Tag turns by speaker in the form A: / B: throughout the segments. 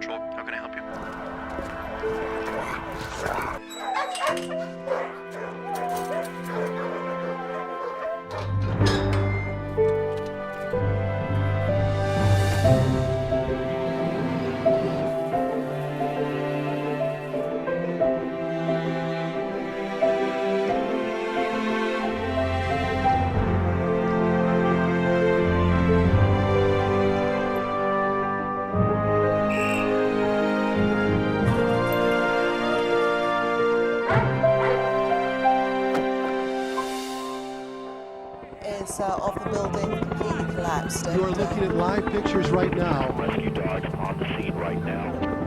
A: Patrol. How can I help you?
B: Of the building completely collapsed.
C: You are looking at live pictures right now.
D: Rescue dog on the scene right now.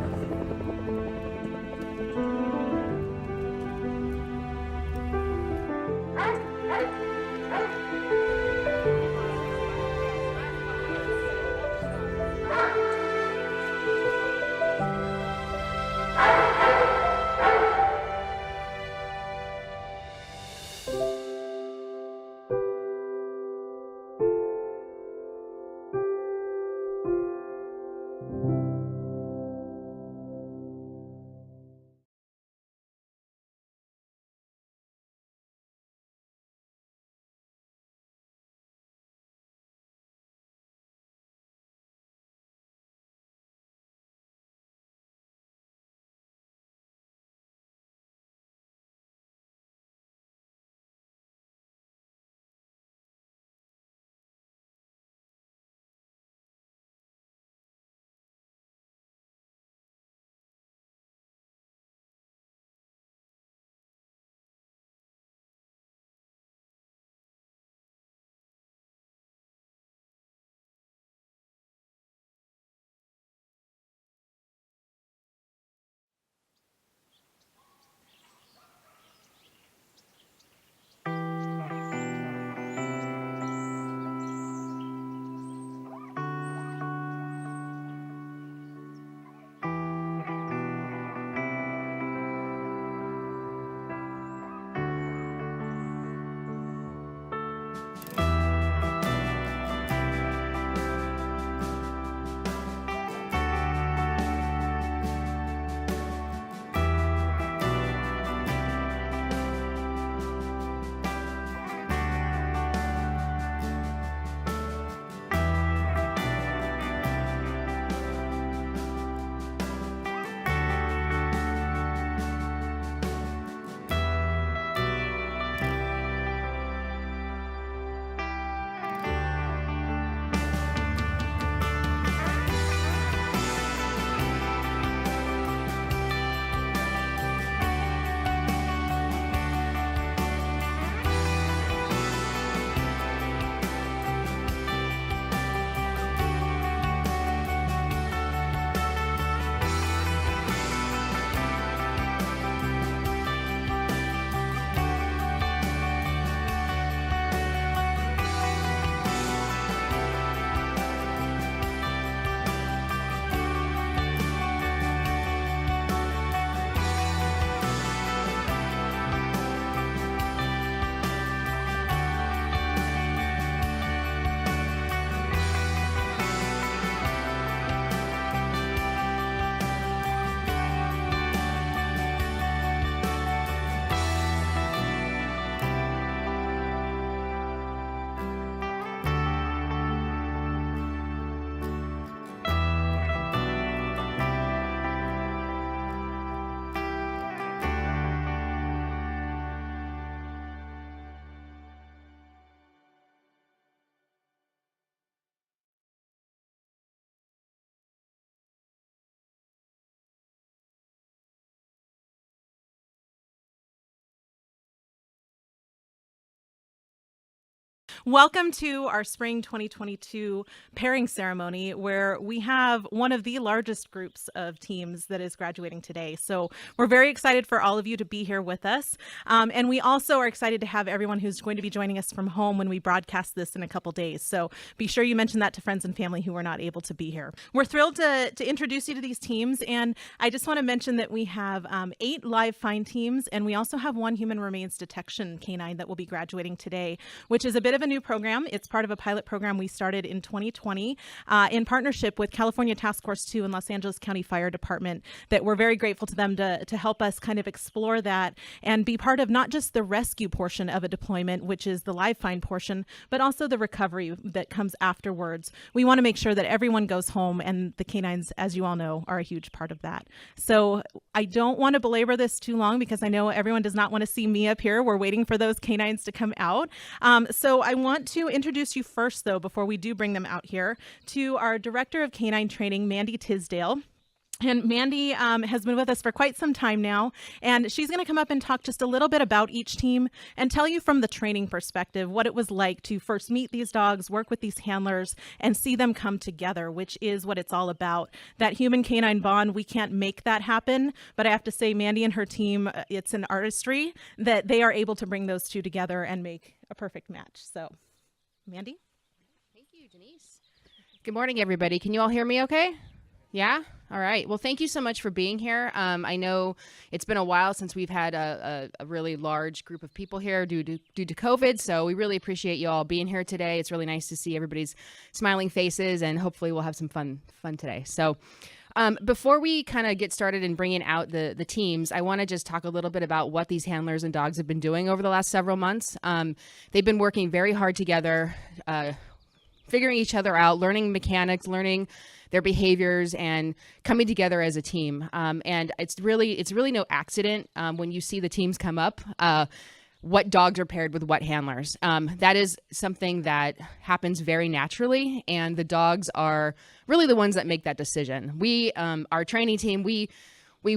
E: Welcome to our spring 2022 pairing ceremony, where we have one of the largest groups of teams that is graduating today. So we're very excited for all of you to be here with us. And we also are excited to have everyone who's going to be joining us from home when we broadcast this in a couple days. So be sure you mention that to friends and family who are not able to be here. We're thrilled to introduce you to these teams. And I just want to mention that we have 8 live find teams, and we also have 1 human remains detection canine that will be graduating today, which is a bit of a new program. It's part of a pilot program we started in 2020 in partnership with California Task Force 2 and Los Angeles County Fire Department, that we're very grateful to them to help us kind of explore that and be part of not just the rescue portion of a deployment, which is the live find portion, but also the recovery that comes afterwards. We want to make sure that everyone goes home, and the canines, as you all know, are a huge part of that. So I don't want to belabor this too long because I know everyone does not want to see me up here. We're waiting for those canines to come out. So I want to introduce you first, though, before we do bring them out here, to our Director of Canine Training, Mandy Tisdale. And Mandy has been with us for quite some time now, and she's going to come up and talk just a little bit about each team and tell you from the training perspective what it was like to first meet these dogs, work with these handlers, and see them come together, which is what it's all about. That human-canine bond, we can't make that happen, but I have to say Mandy and her team, it's an artistry that they are able to bring those two together and make a perfect match. So, Mandy?
A: Thank you, Denise. Good morning, everybody. Can you all hear me okay? Yeah? All right. Well, thank you so much for being here. I know it's been a while since we've had a really large group of people here due to COVID, so we really appreciate you all being here today. It's really nice to see everybody's smiling faces, and hopefully we'll have some fun today. So before we kind of get started in bringing out the teams, I want to just talk a little bit about what these handlers and dogs have been doing over the last several months. They've been working very hard together, figuring each other out, learning mechanics, learning their behaviors, and coming together as a team. And it's really no accident when you see the teams come up, what dogs are paired with what handlers. That is something that happens very naturally, and the dogs are really the ones that make that decision. We, our training team, we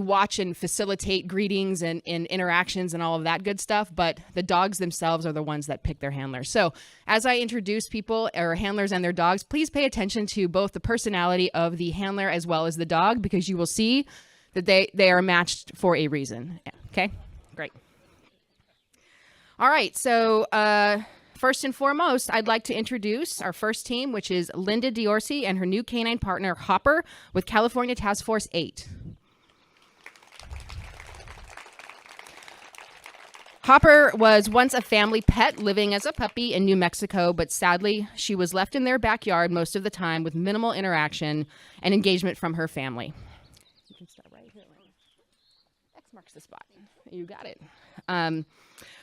A: watch and facilitate greetings and interactions and all of that good stuff, but the dogs themselves are the ones that pick their handlers. So as I introduce people or handlers and their dogs, please pay attention to both the personality of the handler as well as the dog, because you will see that they are matched for a reason. Okay, great. All right, so first and foremost, I'd like to introduce our first team, which is Linda Diorsi and her new canine partner, Hopper, with California Task Force 8. Hopper was once a family pet living as a puppy in New Mexico, but sadly, she was left in their backyard most of the time with minimal interaction and engagement from her family. You can start right here. X marks the spot. You got it.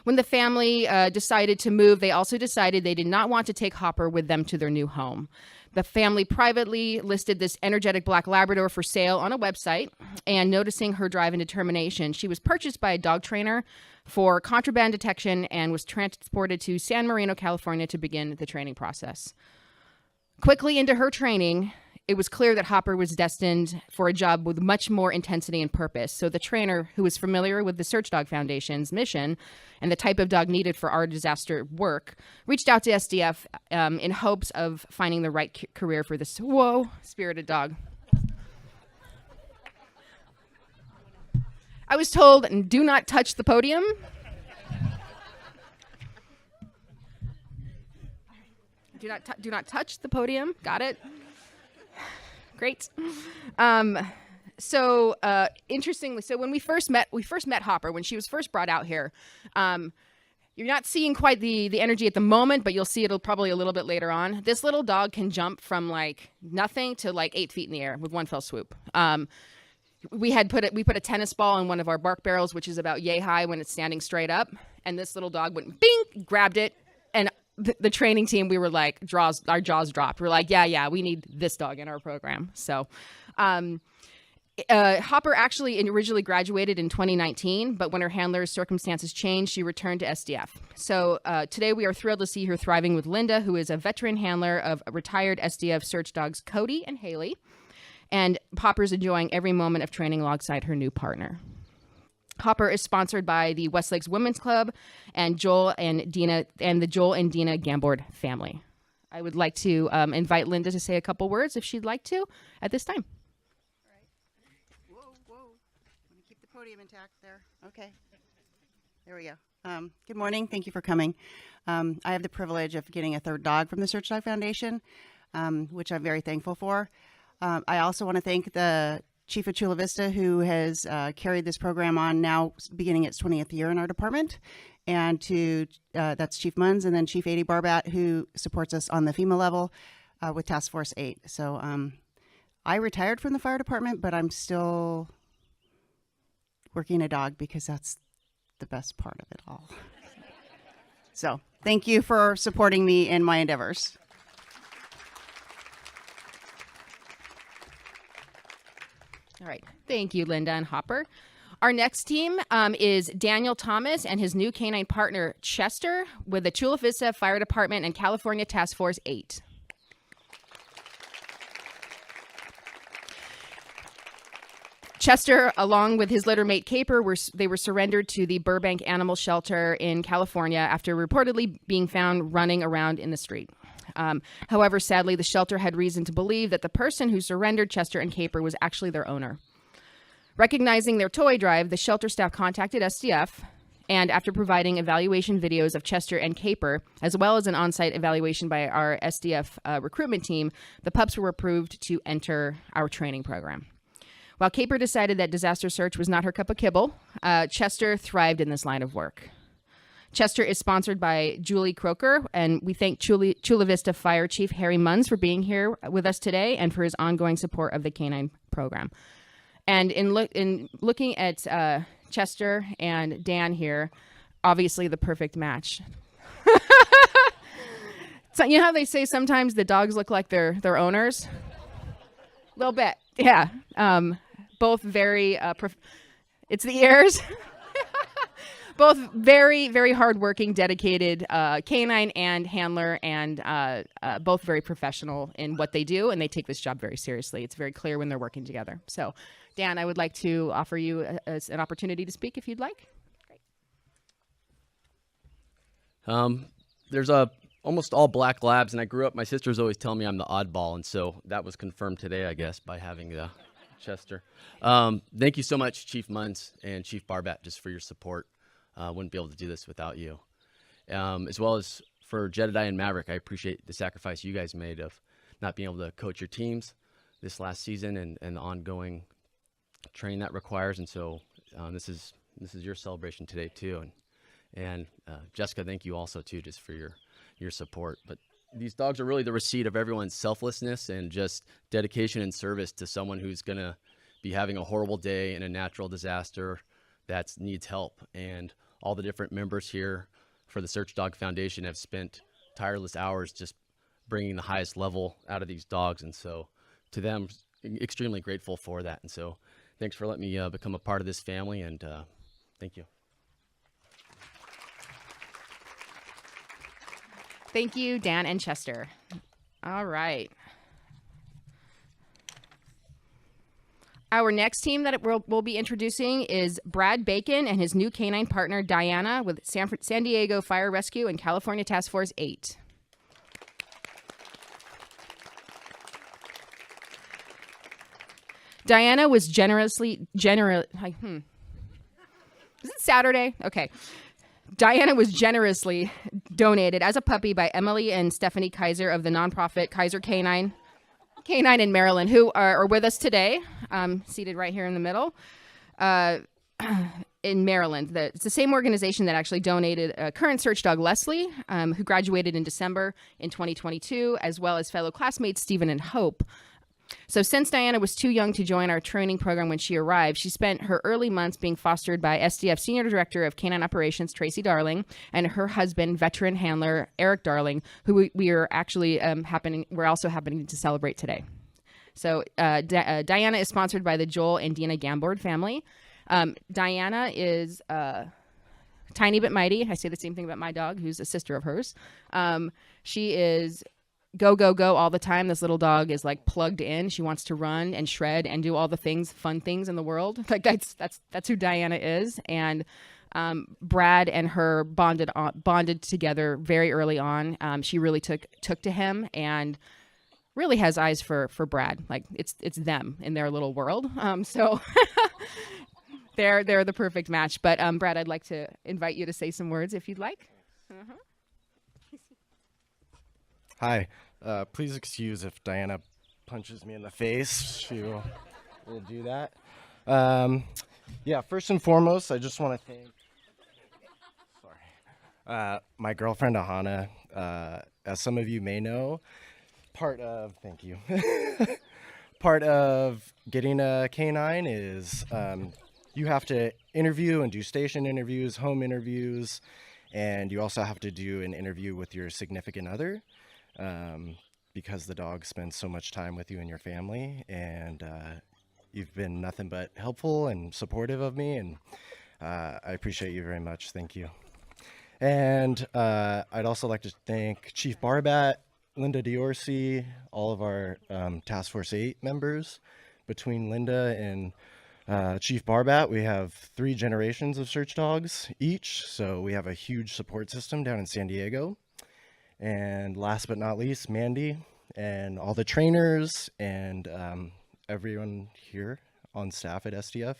A: When the family decided to move, they also decided they did not want to take Hopper with them to their new home. The family privately listed this energetic black Labrador for sale on a website, and noticing her drive and determination, she was purchased by a dog trainer for contraband detection and was transported to San Marino, California to begin the training process. Quickly into her training, it was clear that Hopper was destined for a job with much more intensity and purpose. So the trainer, who was familiar with the Search Dog Foundation's mission and the type of dog needed for our disaster work, reached out to SDF in hopes of finding the right career for this spirited dog. I was told, do not touch the podium. Do not touch the podium. Got it? Great. Interestingly, so when we first met Hopper, when she was first brought out here, you're not seeing quite the energy at the moment, but you'll see it'll probably a little bit later on. This little dog can jump from like nothing to like 8 feet in the air with one fell swoop. We put a tennis ball in one of our bark barrels, which is about yay high when it's standing straight up. And this little dog went bing, grabbed it. And the training team, we were like, our jaws dropped. We're like, yeah, we need this dog in our program. So, Hopper actually originally graduated in 2019, but when her handler's circumstances changed, she returned to SDF. So today we are thrilled to see her thriving with Linda, who is a veteran handler of retired SDF search dogs Cody and Haley. And Hopper's enjoying every moment of training alongside her new partner. Hopper is sponsored by the Westlakes Women's Club and the Joel and Dina Gambord family. I would like to invite Linda to say a couple words if she'd like to at this time.
F: All right. Whoa. Let me keep the podium intact there. Okay. There we go. Good morning. Thank you for coming. I have the privilege of getting a third dog from the Search Dog Foundation, which I'm very thankful for. I also want to thank the Chief of Chula Vista, who has carried this program on now, beginning its 20th year in our department, and to that's Chief Munns, and then Chief 80 Barbat, who supports us on the FEMA level with Task Force 8. So I retired from the fire department, but I'm still working a dog because that's the best part of it all. So thank you for supporting me in my endeavors.
A: All right. Thank you, Linda and Hopper. Our next team is Daniel Thomas and his new canine partner, Chester, with the Chula Vista Fire Department and California Task Force 8. Chester, along with his littermate Caper, were surrendered to the Burbank Animal Shelter in California after reportedly being found running around in the street. However, sadly, the shelter had reason to believe that the person who surrendered Chester and Caper was actually their owner. Recognizing their toy drive, the shelter staff contacted SDF, and after providing evaluation videos of Chester and Caper, as well as an on-site evaluation by our SDF recruitment team, the pups were approved to enter our training program. While Caper decided that disaster search was not her cup of kibble, Chester thrived in this line of work. Chester is sponsored by Julie Croker, and we thank Chula Vista Fire Chief Harry Munns for being here with us today and for his ongoing support of the canine program. And in looking at Chester and Dan here, obviously the perfect match. So you know how they say sometimes the dogs look like their owners? A little bit, yeah. Both very, it's the ears. Both very, very hardworking, dedicated canine and handler, and both very professional in what they do, and they take this job very seriously. It's very clear when they're working together. So, Dan, I would like to offer you an opportunity to speak if you'd like.
G: Great. There's almost all black labs, and I grew up, my sisters always tell me I'm the oddball, and so that was confirmed today, I guess, by having Chester. Thank you so much, Chief Munns and Chief Barbat, just for your support. Wouldn't be able to do this without you. As well as for Jedediah and Maverick, I appreciate the sacrifice you guys made of not being able to coach your teams this last season and the ongoing training that requires. And so this is your celebration today too. And Jessica, thank you also too, just for your support. But these dogs are really the receipt of everyone's selflessness and just dedication and service to someone who's going to be having a horrible day in a natural disaster that needs help. And all the different members here for the Search Dog Foundation have spent tireless hours just bringing the highest level out of these dogs. And so to them, extremely grateful for that. And so thanks for letting me become a part of this family, and thank you.
A: Thank you, Dan and Chester. All right. Our next team that we'll be introducing is Brad Bacon and his new canine partner, Diana, with San Diego Fire Rescue and California Task Force 8. Diana was Is it Saturday? Okay. Diana was generously donated as a puppy by Emily and Stephanie Kaiser of the nonprofit Kaiser Canine in Maryland, who are with us today, seated right here in the middle, in Maryland. It's the same organization that actually donated current search dog Leslie, who graduated in December in 2022, as well as fellow classmates Stephen and Hope. So since Diana was too young to join our training program when she arrived, she spent her early months being fostered by SDF Senior Director of Canine Operations, Tracy Darling, and her husband, veteran handler, Eric Darling, who we are actually we're also happening to celebrate today. So Diana is sponsored by the Joel and Dina Gambord family. Diana is tiny but mighty. I say the same thing about my dog, who's a sister of hers. She is go, go, go all the time. This little dog is like plugged in. She wants to run and shred and do all the fun things in the world. Like that's who Diana is. And Brad and her bonded together very early on. She really took to him and really has eyes for Brad. Like it's them in their little world. So they're the perfect match. But Brad, I'd like to invite you to say some words if you'd like. Uh-huh.
H: Hi. Please excuse if Diana punches me in the face. We'll do that. Yeah, first and foremost, I just want to thank my girlfriend Ahana. As some of you may know, thank you. Part of getting a canine is you have to interview and do station interviews, home interviews, and you also have to do an interview with your significant other because the dog spends so much time with you and your family, and you've been nothing but helpful and supportive of me, and I appreciate you very much. Thank you. And I'd also like to thank Chief Barbat, Linda Diorsi, all of our Task Force 8 members. Between Linda and Chief Barbat, we have 3 generations of search dogs each, so we have a huge support system down in San Diego. And last but not least, Mandy and all the trainers and everyone here on staff at SDF.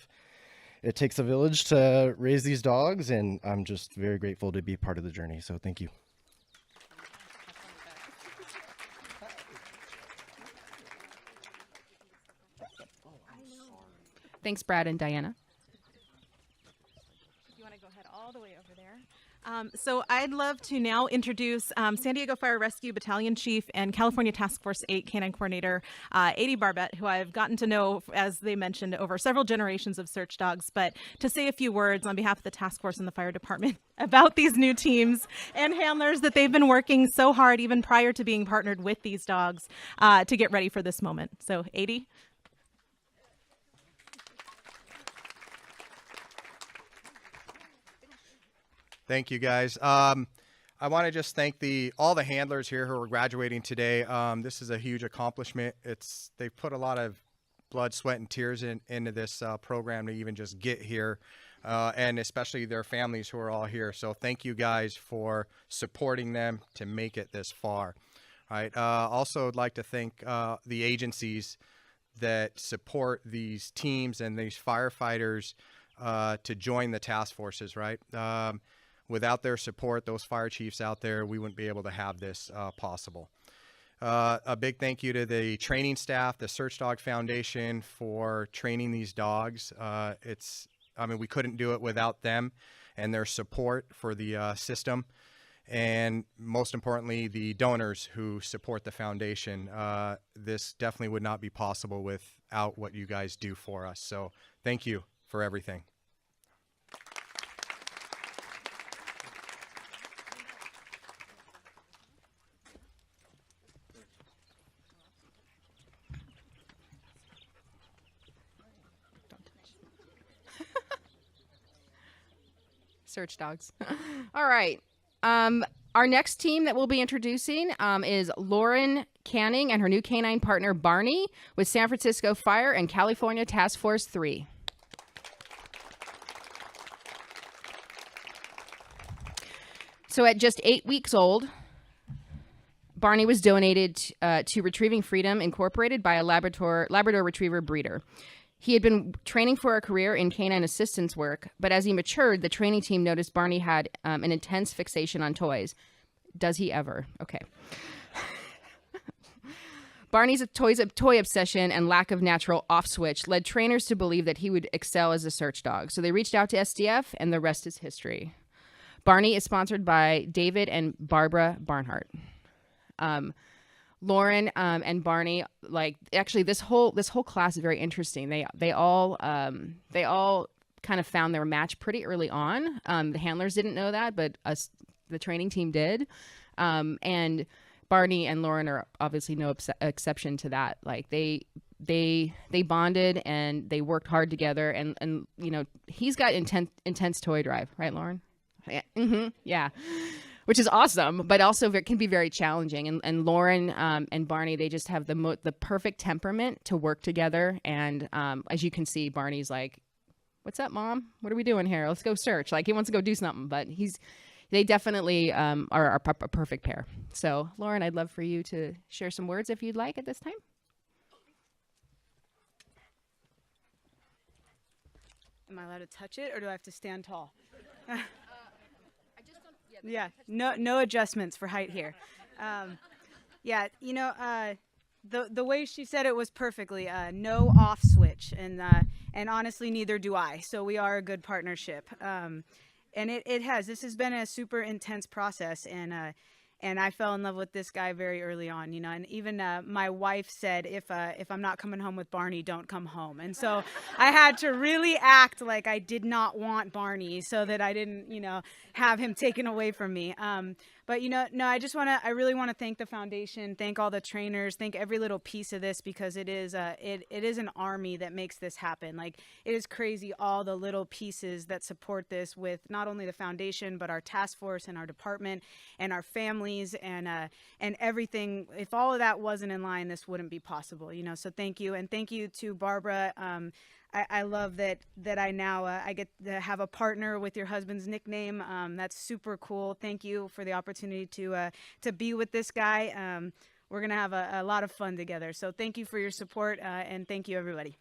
H: It takes a village to raise these dogs, and I'm just very grateful to be part of the journey, so thank you.
A: Thanks, Brad and Diana.
E: You want to go ahead all the way over there? So I'd love to now introduce San Diego Fire Rescue Battalion Chief and California Task Force 8 Canine Coordinator, Adi Barbet, who I've gotten to know, as they mentioned, over several generations of search dogs, but to say a few words on behalf of the task force and the fire department about these new teams and handlers that they've been working so hard, even prior to being partnered with these dogs, to get ready for this moment. So, Adi?
I: Thank you, guys. I want to just thank all the handlers here who are graduating today. This is a huge accomplishment. They've put a lot of blood, sweat, and tears into this program to even just get here, and especially their families who are all here. So thank you guys for supporting them to make it this far. All right. Also, I'd like to thank the agencies that support these teams and these firefighters to join the task forces, right? Without their support, those fire chiefs out there, we wouldn't be able to have this possible. A big thank you to the training staff, the Search Dog Foundation, for training these dogs. We couldn't do it without them and their support for the system. And most importantly, the donors who support the foundation. This definitely would not be possible without what you guys do for us. So thank you for everything.
A: Search dogs. All right. Our next team that we'll be introducing is Lauren Canning and her new canine partner Barney with San Francisco Fire and California Task Force 3. So at just 8 weeks old, Barney was donated to Retrieving Freedom Incorporated by a Labrador Retriever breeder. He had been training for a career in canine assistance work, but as he matured, the training team noticed Barney had an intense fixation on toys. Does he ever? Okay. Barney's toy obsession and lack of natural off switch led trainers to believe that he would excel as a search dog. So they reached out to SDF, and the rest is history. Barney is sponsored by David and Barbara Barnhart. Lauren and Barney, actually this whole class is very interesting. They all kind of found their match pretty early on. The handlers didn't know that, but the training team did. And Barney and Lauren are obviously no exception to that. Like they bonded and they worked hard together. And you know, he's got intense toy drive, right, Lauren? Yeah. Mm-hmm. Yeah. Which is awesome, but also can be very challenging. And Lauren and Barney, they just have the perfect temperament to work together. And as you can see, Barney's like, "What's up, Mom? What are we doing here? Let's go search." Like he wants to go do something, but they definitely are a perfect pair. So Lauren, I'd love for you to share some words if you'd like at this time.
J: Am I allowed to touch it, or do I have to stand tall? Yeah, no adjustments for height here. Yeah, you know, the way she said it was perfectly. No off switch, and honestly, neither do I. So we are a good partnership. And this has been a super intense process, and I fell in love with this guy very early on, you know, and even my wife said, if I'm not coming home with Barney, don't come home. And so I had to really act like I did not want Barney so that I didn't, you know, have him taken away from me. But, you know, no, I really want to thank the foundation, thank all the trainers, thank every little piece of this, because it is an army that makes this happen. Like, it is crazy, all the little pieces that support this, with not only the foundation, but our task force and our department and our families and everything. If all of that wasn't in line, this wouldn't be possible, you know, so thank you. And thank you to Barbara. I love that I now I get to have a partner with your husband's nickname. That's super cool. Thank you for the opportunity to be with this guy. We're gonna have a lot of fun together. So thank you for your support, and thank you, everybody.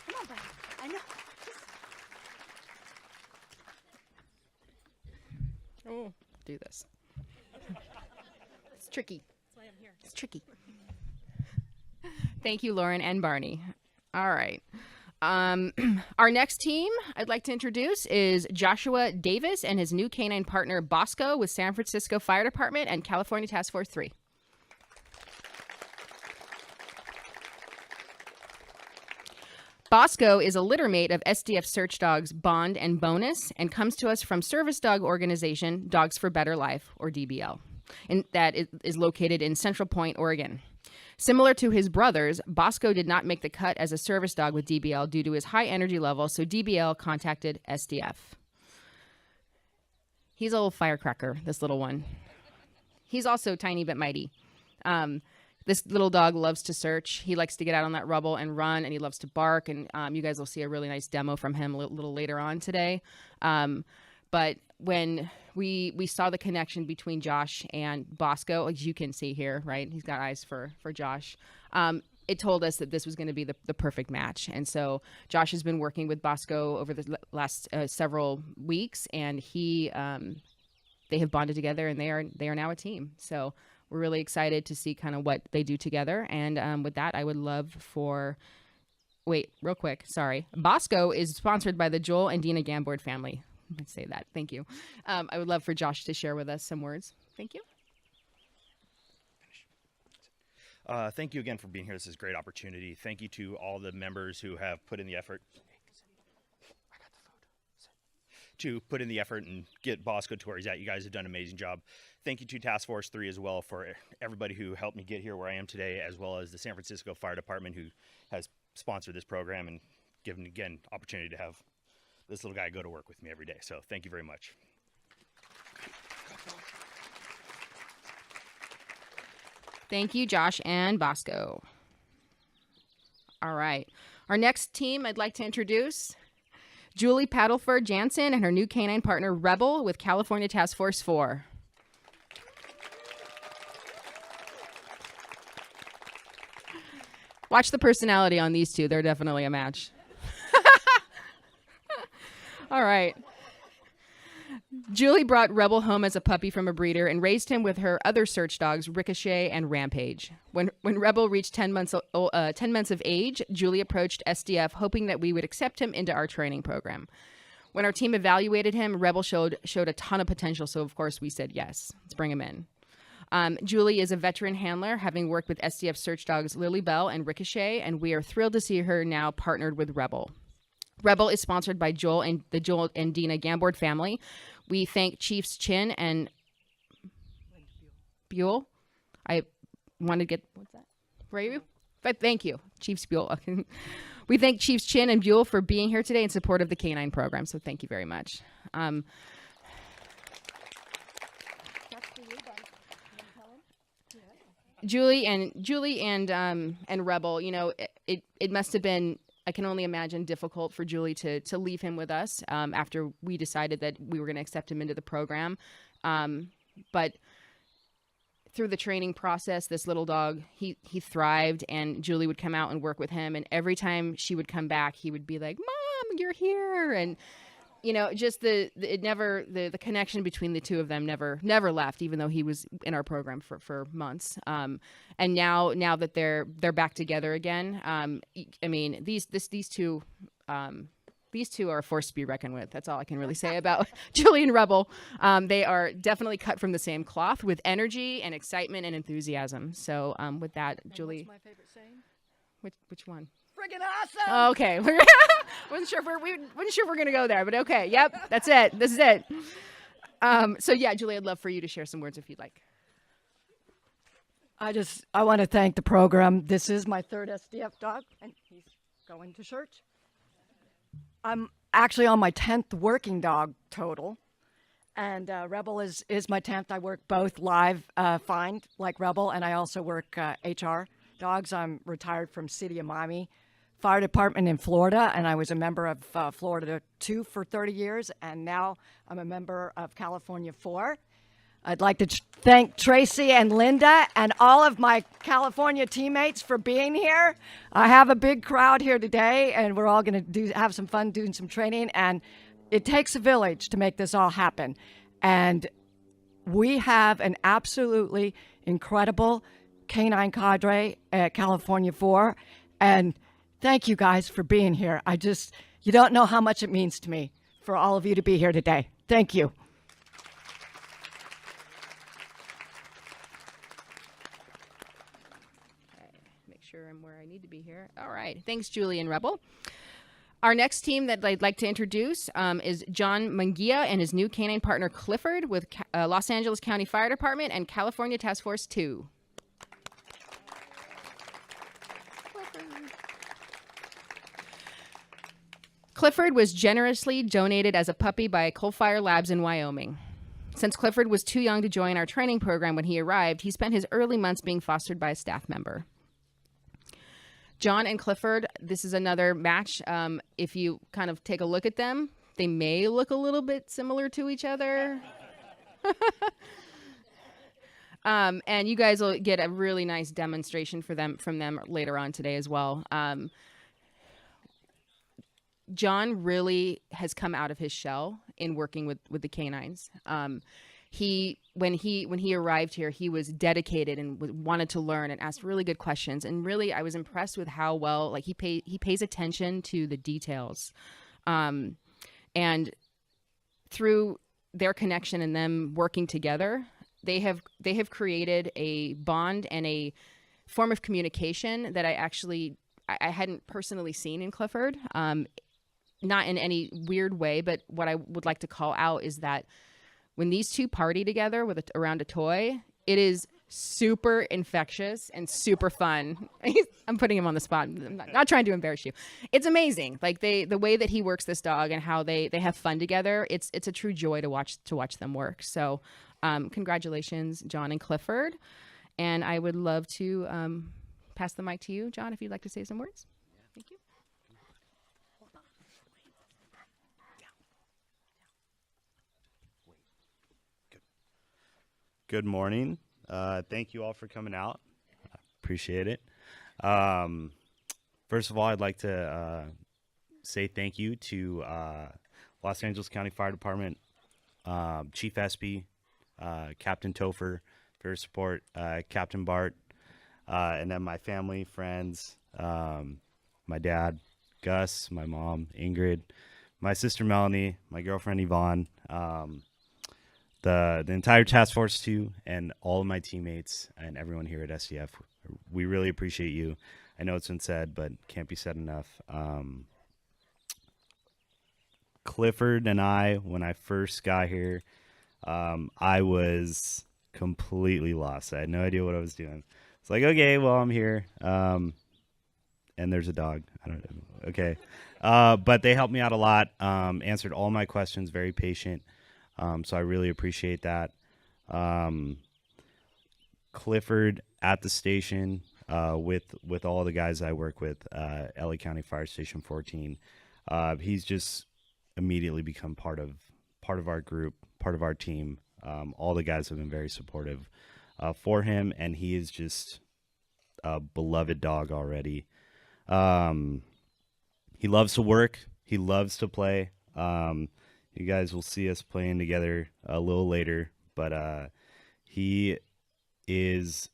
J: Come on, Brian. I know.
A: Oh, do this. It's tricky.
J: That's why I'm here.
A: It's tricky. Thank you, Lauren and Barney. All right. Our next team I'd like to introduce is Joshua Davis and his new canine partner, Bosco, with San Francisco Fire Department and California Task Force 3. Bosco is a littermate of SDF search dogs Bond and Bonus, and comes to us from service dog organization Dogs for Better Life, or DBL, and that is located in Central Point, Oregon. Similar to his brothers, Bosco did not make the cut as a service dog with DBL due to his high energy level, so DBL contacted SDF. He's a little firecracker, this little one. He's also tiny but mighty. This little dog loves to search. He likes to get out on that rubble and run, and he loves to bark, and you guys will see a really nice demo from him a little later on today. But when we saw the connection between Josh and Bosco, as you can see here, right? He's got eyes for Josh. It told us that this was going to be the perfect match. And so Josh has been working with Bosco over the last several weeks, and they have bonded together, and they are now a team. So we're really excited to see kind of what they do together. And with that, I would love for... Wait, real quick. Sorry. Bosco is sponsored by the Joel and Dina Gambord family. Let's say that. Thank you. I would love for Josh to share with us some words. Thank you.
K: Thank you again for being here. This is a great opportunity. Thank you to all the members who have put in the effort and get Bosco to where he's at. You guys have done an amazing job. Thank you to Task Force 3 as well for everybody who helped me get here where I am today, as well as the San Francisco Fire Department, who has sponsored this program and given, again, opportunity to have this little guy go to work with me every day. So thank you very much.
A: Thank you, Josh and Bosco. All right. Our next team I'd like to introduce Julie Paddleford Jansen and her new canine partner, Rebel, with California Task Force 4. Watch the personality on these two. They're definitely a match. All right. Julie brought Rebel home as a puppy from a breeder and raised him with her other search dogs, Ricochet and Rampage. When Rebel reached 10 months of age, Julie approached SDF, hoping that we would accept him into our training program. When our team evaluated him, Rebel showed a ton of potential, so of course we said yes. Let's bring him in. Julie is a veteran handler, having worked with SDF search dogs Lily Bell and Ricochet, and we are thrilled to see her now partnered with Rebel. Rebel is sponsored by Joel and Dina Gambord family. We thank Chiefs Chin and Buell. I want to get, what's that? Where are you? But thank you, Chiefs Buell. We thank Chiefs Chin and Buell for being here today in support of the Canine program. So thank you very much. Julie and Rebel, you know, it must have been, I can only imagine, difficult for Julie to leave him with us after we decided that we were going to accept him into the program. But through the training process, this little dog, he thrived, and Julie would come out and work with him. And every time she would come back, he would be like, "Mom, you're here." And just the connection between the two of them never left, even though he was in our program for months. And now that they're back together again, I mean, these two are a force to be reckoned with. That's all I can really say about Julie and Rebel. They are definitely cut from the same cloth with energy and excitement and enthusiasm. So with that, Julie. What's my favorite saying? Which one?
L: Friggin' awesome!
A: Oh, okay. wasn't sure if we're gonna go there, but okay. Yep, that's it. This is it. So yeah, Julie, I'd love for you to share some words if you'd like.
L: I want to thank the program. This is my third SDF dog, and he's going to church. I'm actually on my 10th working dog total, and Rebel is my 10th. I work both live find like Rebel, and I also work HR dogs. I'm retired from City of Miami Fire Department in Florida, and I was a member of Florida 2 for 30 years, and now I'm a member of California 4. I'd like to thank Tracy and Linda and all of my California teammates for being here. I have a big crowd here today, and we're all going to have some fun doing some training, and it takes a village to make this all happen. And we have an absolutely incredible canine cadre at California 4, and thank you guys for being here. You don't know how much it means to me for all of you to be here today. Thank you.
A: Make sure I'm where I need to be here. All right. Thanks, Julie and Rebel. Our next team that I'd like to introduce is John Munguia and his new canine partner Clifford with Los Angeles County Fire Department and California Task Force 2. Clifford was generously donated as a puppy by Coal Fire Labs in Wyoming. Since Clifford was too young to join our training program when he arrived, he spent his early months being fostered by a staff member. John and Clifford, this is another match. If you kind of take a look at them, they may look a little bit similar to each other. And you guys will get a really nice demonstration from them later on today as well. John really has come out of his shell in working with the canines. When he arrived here, he was dedicated and wanted to learn and asked really good questions. And really, I was impressed with how well he pays attention to the details. And through their connection and them working together, they have created a bond and a form of communication that I hadn't personally seen in Clifford. Not in any weird way, but what I would like to call out is that when these two party together around a toy, it is super infectious and super fun. I'm putting him on the spot. I'm not trying to embarrass you. It's amazing. Like the way that he works this dog and how they have fun together. It's a true joy to watch them work. So, congratulations, John and Clifford. And I would love to pass the mic to you, John, if you'd like to say some words. Thank you.
K: Good morning. Thank you all for coming out. I appreciate it. First of all, I'd like to say thank you to Los Angeles County Fire Department, Chief Espy, Captain Topher for your support, Captain Bart, and then my family, friends, my dad, Gus, my mom, Ingrid, my sister, Melanie, my girlfriend, Yvonne, the entire Task Force 2, and all of my teammates and everyone here at SDF. We really appreciate you. I know it's been said, but can't be said enough. Clifford and I, when I first got here, I was completely lost. I had no idea what I was doing. It's like, okay, well, I'm here. And there's a dog. I don't know. Okay. But they helped me out a lot, answered all my questions, very patient. So I really appreciate that. Clifford at the station, with all the guys I work with, LA County Fire Station 14. He's just immediately become part of our group, part of our team. All the guys have been very supportive for him, and he is just a beloved dog already. He loves to work. He loves to play.
M: You guys will see us playing together a little later, but he is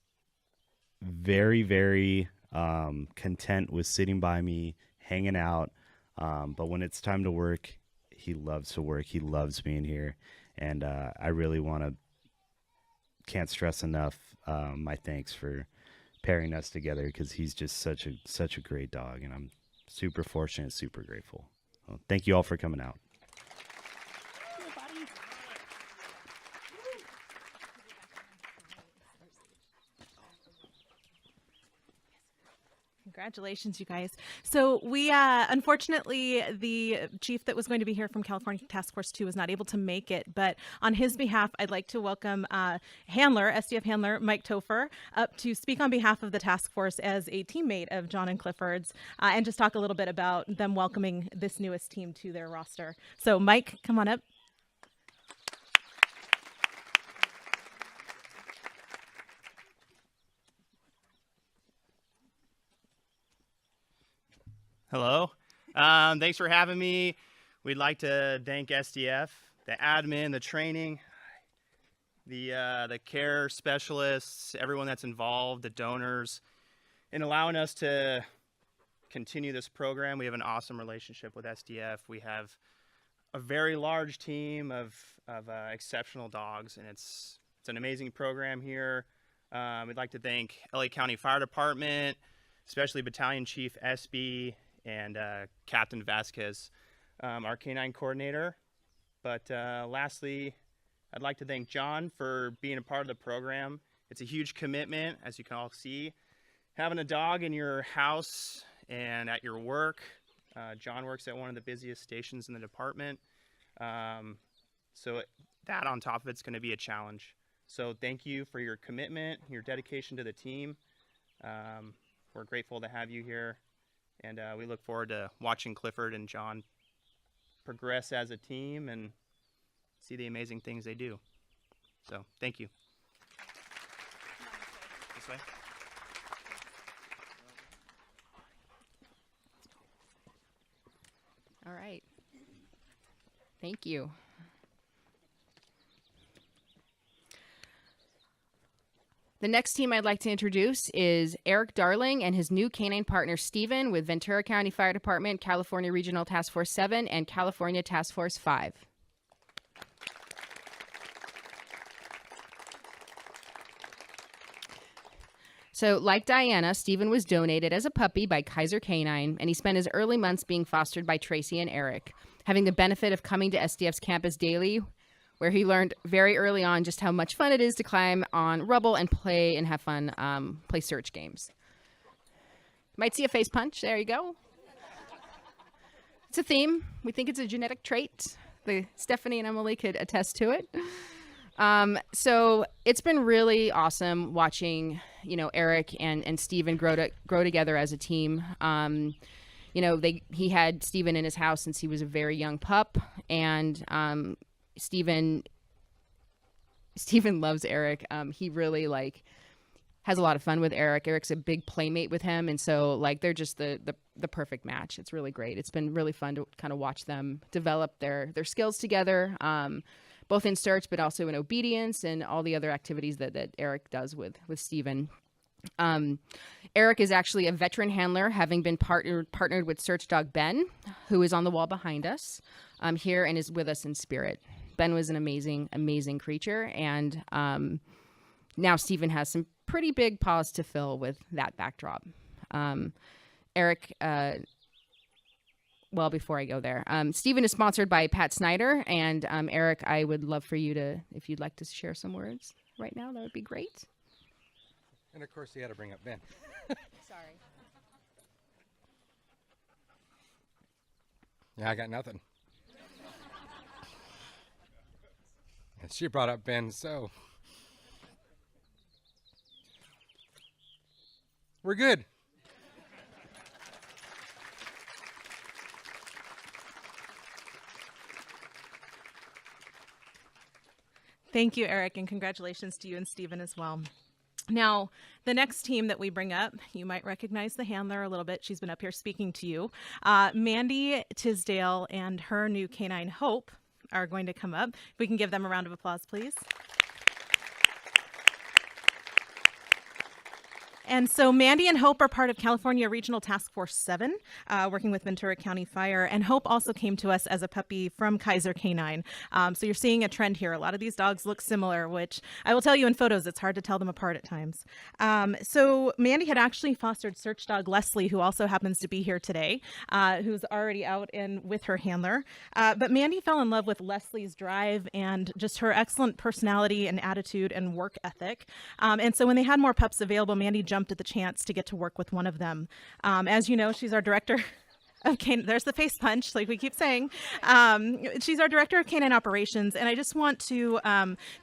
M: very, very content with sitting by me, hanging out. But when it's time to work, he loves to work. He loves being here. And I really can't stress enough my thanks for pairing us together, because he's just such a great dog. And I'm super fortunate, super grateful. Well, thank you all for coming out.
E: Congratulations, you guys. So we, unfortunately, the chief that was going to be here from California Task Force 2 was not able to make it, but on his behalf, I'd like to welcome handler, SDF handler, Mike Topher, up to speak on behalf of the task force as a teammate of John and Clifford's, and just talk a little bit about them welcoming this newest team to their roster. So Mike, come on up.
N: Hello. Thanks for having me. We'd like to thank SDF, the admin, the training, the care specialists, everyone that's involved, the donors, in allowing us to continue this program. We have an awesome relationship with SDF. We have a very large team of exceptional dogs, and it's an amazing program here. We'd like to thank LA County Fire Department, especially Battalion Chief SB, and Captain Vasquez, our canine coordinator. But lastly, I'd like to thank John for being a part of the program. It's a huge commitment, as you can all see. Having a dog in your house and at your work. John works at one of the busiest stations in the department. So that on top of it's going to be a challenge. So thank you for your commitment, your dedication to the team. We're grateful to have you here. And we look forward to watching Clifford and John progress as a team and see the amazing things they do. So, thank you. This way.
A: All right. Thank you. The next team I'd like to introduce is Eric Darling and his new canine partner, Steven, with Ventura County Fire Department, California Regional Task Force 7, and California Task Force 5. So, like Diana, Steven was donated as a puppy by Kaiser Canine, and he spent his early months being fostered by Tracy and Eric, having the benefit of coming to SDF's campus daily, where he learned very early on just how much fun it is to climb on rubble and play and have fun, play search games. Might see a face punch. There you go. It's a theme. We think it's a genetic trait. Stephanie and Emily could attest to it. So it's been really awesome watching, Eric and Steven grow together as a team. He had Steven in his house since he was a very young pup, and Steven loves Eric. He really has a lot of fun with Eric. Eric's a big playmate with him, and so they're just the perfect match. It's really great. It's been really fun to kind of watch them develop their skills together, both in search but also in obedience and all the other activities that Eric does with Steven. Eric is actually a veteran handler, having been partnered with search dog Ben, who is on the wall behind us here and is with us in spirit. Ben was an amazing creature, and now Steven has some pretty big paws to fill with that backdrop. Eric, before I go there, Steven is sponsored by Pat Snyder, and Eric, I would love for you to, if you'd like to share some words right now, that would be great.
O: And of course, he had to bring up Ben.
A: Sorry.
O: Yeah, I got nothing. And she brought up Ben, so we're good.
E: Thank you, Eric, and congratulations to you and Steven as well. Now, the next team that we bring up, you might recognize the handler a little bit. She's been up here speaking to you. Mandy Tisdale and her new canine, Hope, are going to come up. If we can give them a round of applause, please. And so Mandy and Hope are part of California Regional Task Force 7, working with Ventura County Fire. And Hope also came to us as a puppy from Kaiser Canine. So you're seeing a trend here. A lot of these dogs look similar, which I will tell you in photos, it's hard to tell them apart at times. So Mandy had actually fostered search dog Leslie, who also happens to be here today, who's already out and with her handler. But Mandy fell in love with Leslie's drive and just her excellent personality and attitude and work ethic. And so when they had more pups available, Mandy jumped at the chance to get to work with one of them. As you know, she's our director of Canine. There's the face punch, like we keep saying. She's our director of Canine Operations, and I just want to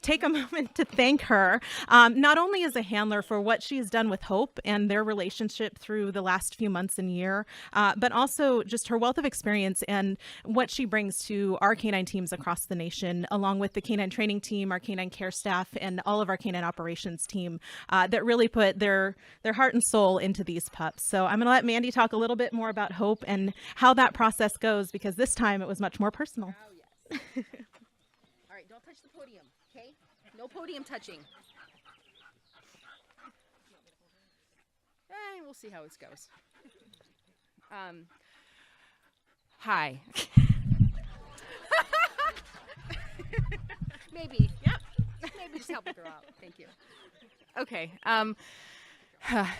E: take a moment to thank her, not only as a handler for what she's done with Hope and their relationship through the last few months and year, but also just her wealth of experience and what she brings to our canine teams across the nation, along with the canine training team, our canine care staff, and all of our canine operations team that really put their heart and soul into these pups. So I'm going to let Mandy talk a little bit more about Hope and how that process goes, because this time it was much more personal.
A: Oh, yes. All right, don't touch the podium, okay? No podium touching. We'll see how this goes. Hi. Maybe. Yep. Maybe just help the girl out. Thank you. Okay.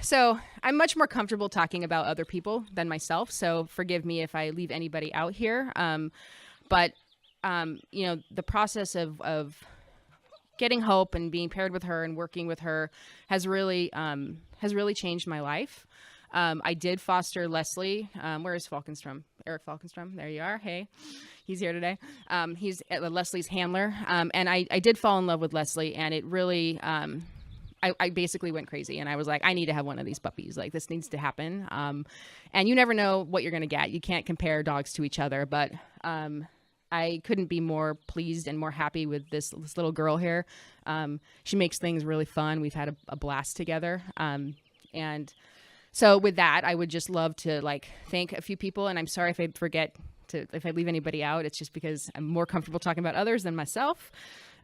A: So I'm much more comfortable talking about other people than myself. So forgive me if I leave anybody out here. But you know, the process of getting Hope and being paired with her and working with her has really changed my life. I did foster Leslie. Where is Falkenstrom? Eric Falkenstrom. There you are. Hey, he's here today. He's Leslie's handler. And I did fall in love with Leslie, and it really, I basically went crazy, and I was like, I need to have one of these puppies. Like, this needs to happen. And you never know what you're going to get. You can't compare dogs to each other, but I couldn't be more pleased and more happy with this little girl here. She makes things really fun. We've had a blast together. And so with that, I would just love to thank a few people, and I'm sorry if I forget if I leave anybody out. It's just because I'm more comfortable talking about others than myself.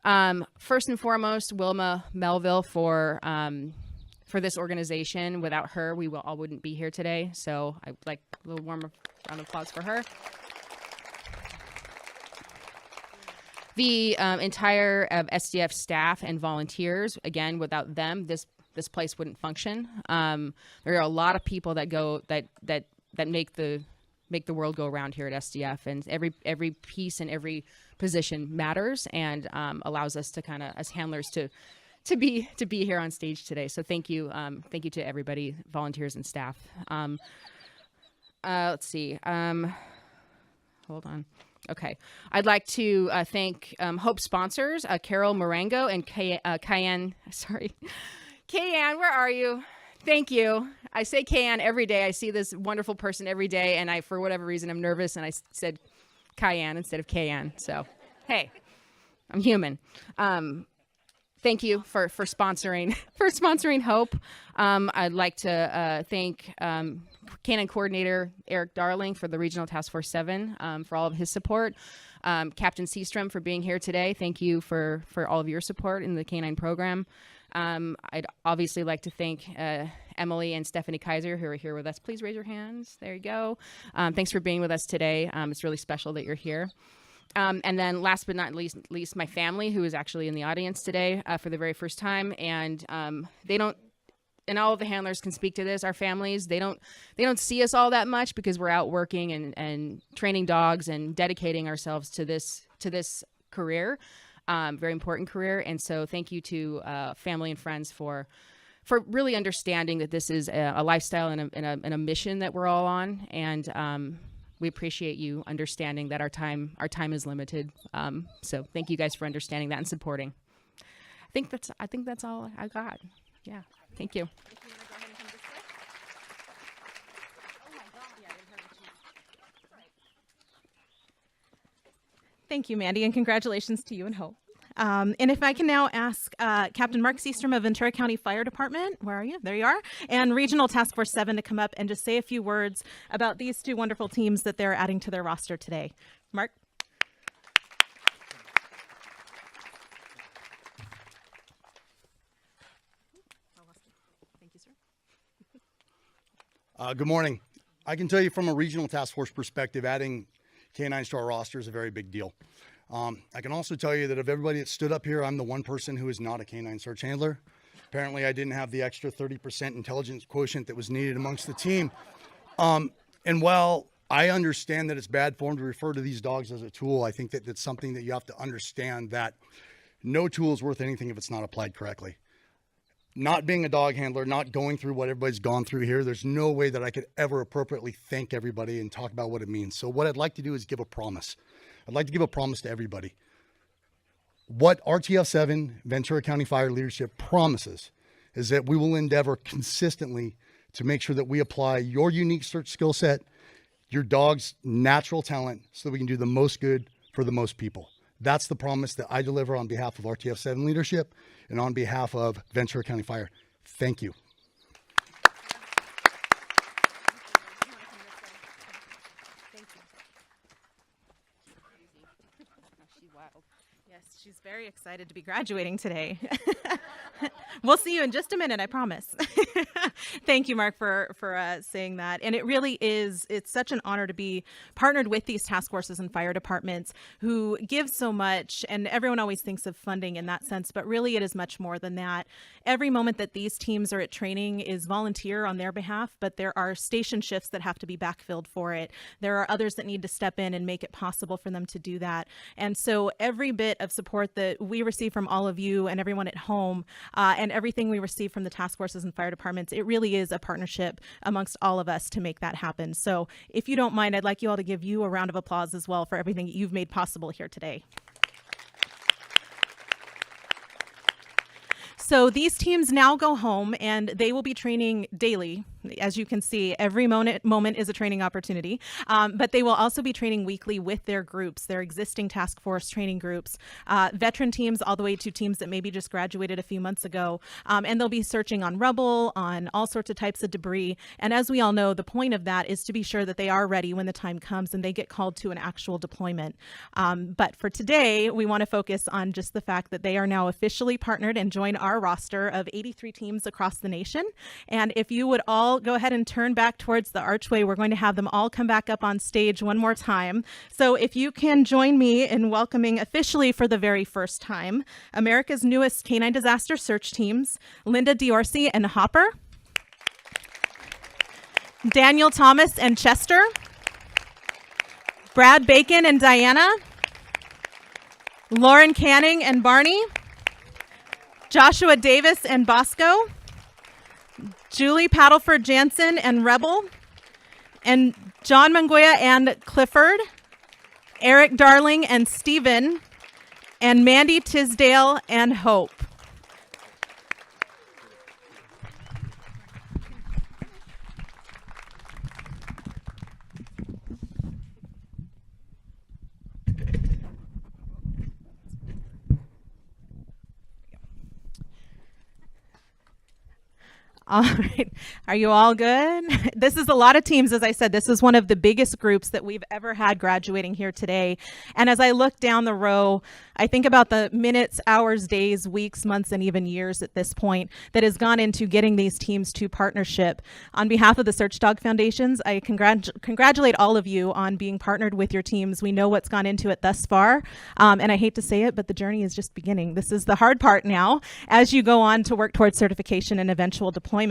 A: First and foremost, Wilma Melville for this organization. Without her, we all wouldn't be here today. So I'd like a little warm round of applause for her. The entire SDF staff and volunteers, again, without them, this place wouldn't function. There are a lot of people that make the world go around here at SDF, and every piece and every position matters and allows us to kind of, as handlers, to be here on stage today. So thank you to everybody, volunteers and staff. Let's see. Hold on. Okay. I'd like to thank Hope sponsors, Carol Marengo and Cayenne. Sorry. Cayenne, where are you? Thank you. I say Cayenne every day. I see this wonderful person every day, and for whatever reason, I'm nervous, and I said Cayenne instead of Cayenne. So, hey, I'm human. Thank you for sponsoring Hope. I'd like to thank Canine Coordinator Eric Darling for the Regional Task Force 7 for all of his support. Captain Seastrom for being here today. Thank you for all of your support in the canine program. I'd obviously like to thank Emily and Stephanie Kaiser, who are here with us. Please raise your hands. There you go. Thanks for being with us today. It's really special that you're here. And then last but not least, my family, who is actually in the audience today for the very first time. And they don't, and all of the handlers can speak to this, our families, they don't see us all that much because we're out working and training dogs and dedicating ourselves to this career. Very important career. And so thank you to family and friends for really understanding that this is a lifestyle and a mission that we're all on. And we appreciate you understanding that our time is limited. So thank you guys for understanding that and supporting. I think that's all I got. Yeah. Thank you.
E: Thank you, Mandy, and congratulations to you and Hope. And if I can now ask Captain Mark Seastrom of Ventura County Fire Department, where are you? There you are, and Regional Task Force 7 to come up and just say a few words about these two wonderful teams that they're adding to their roster today. Mark?
P: Good morning. I can tell you from a regional task force perspective, adding canines to our roster is a very big deal. I can also tell you that of everybody that stood up here, I'm the one person who is not a canine search handler. Apparently, I didn't have the extra 30% intelligence quotient that was needed amongst the team. And while I understand that it's bad form to refer to these dogs as a tool, I think that that's something that you have to understand, that no tool is worth anything if it's not applied correctly. Not being a dog handler, not going through what everybody's gone through here, there's no way that I could ever appropriately thank everybody and talk about what it means. So what I'd like to do is give a promise. I'd like to give a promise to everybody. What RTF7, Ventura County Fire Leadership, promises is that we will endeavor consistently to make sure that we apply your unique search skill set, your dog's natural talent, so that we can do the most good for the most people. That's the promise that I deliver on behalf of RTF7 leadership and on behalf of Ventura County Fire. Thank you.
E: Yes, she's very excited to be graduating today. We'll see you in just a minute, I promise. Thank you, Mark, for saying that. And it really is, it's such an honor to be partnered with these task forces and fire departments who give so much. And everyone always thinks of funding in that sense, but really it is much more than that. Every moment that these teams are at training is volunteer on their behalf, but there are station shifts that have to be backfilled for it. There are others that need to step in and make it possible for them to do that. And so every bit of support that we receive from all of you and everyone at home, and everything we receive from the task forces and fire departments, it really is a partnership amongst all of us to make that happen. So if you don't mind, I'd like you all to give you a round of applause as well for everything that you've made possible here today. So these teams now go home and they will be training daily. As you can see, every moment is a training opportunity, but they will also be training weekly with their groups, their existing task force training groups, veteran teams all the way to teams that maybe just graduated a few months ago. And they'll be searching on rubble, on all sorts of types of debris. And as we all know, the point of that is to be sure that they are ready when the time comes and they get called to an actual deployment. But for today, we want to focus on just the fact that they are now officially partnered and join our roster of 83 teams across the nation. And if you would all go ahead and turn back towards the archway, we're going to have them all come back up on stage one more time. So if you can join me in welcoming officially for the very first time, America's newest canine disaster search teams, Linda Diorsi and Hopper, Daniel Thomas and Chester, Brad Bacon and Diana, Lauren Canning and Barney, Joshua Davis and Bosco, Julie Paddleford Jansen and Rebel, and John Manguia and Clifford, Eric Darling and Stephen, and Mandy Tisdale and Hope. All right. Are you all good? This is a lot of teams. As I said, this is one of the biggest groups that we've ever had graduating here today. And as I look down the row, I think about the minutes, hours, days, weeks, months, and even years at this point that has gone into getting these teams to partnership. On behalf of the Search Dog Foundations, I congratulate all of you on being partnered with your teams. We know what's gone into it thus far. And I hate to say it, but the journey is just beginning. This is the hard part now as you go on to work towards certification and eventual deployment.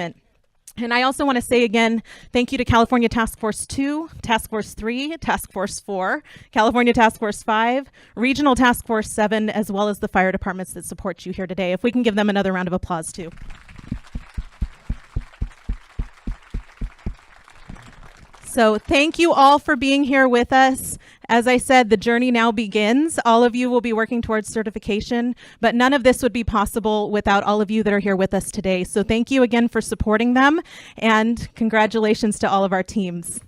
E: And I also want to say again, thank you to California Task Force 2, Task Force 3, Task Force 4, California Task Force 5, Regional Task Force 7, as well as the fire departments that support you here today. If we can give them another round of applause too. So thank you all for being here with us. As I said, the journey now begins. All of you will be working towards certification, but none of this would be possible without all of you that are here with us today. So thank you again for supporting them, and congratulations to all of our teams.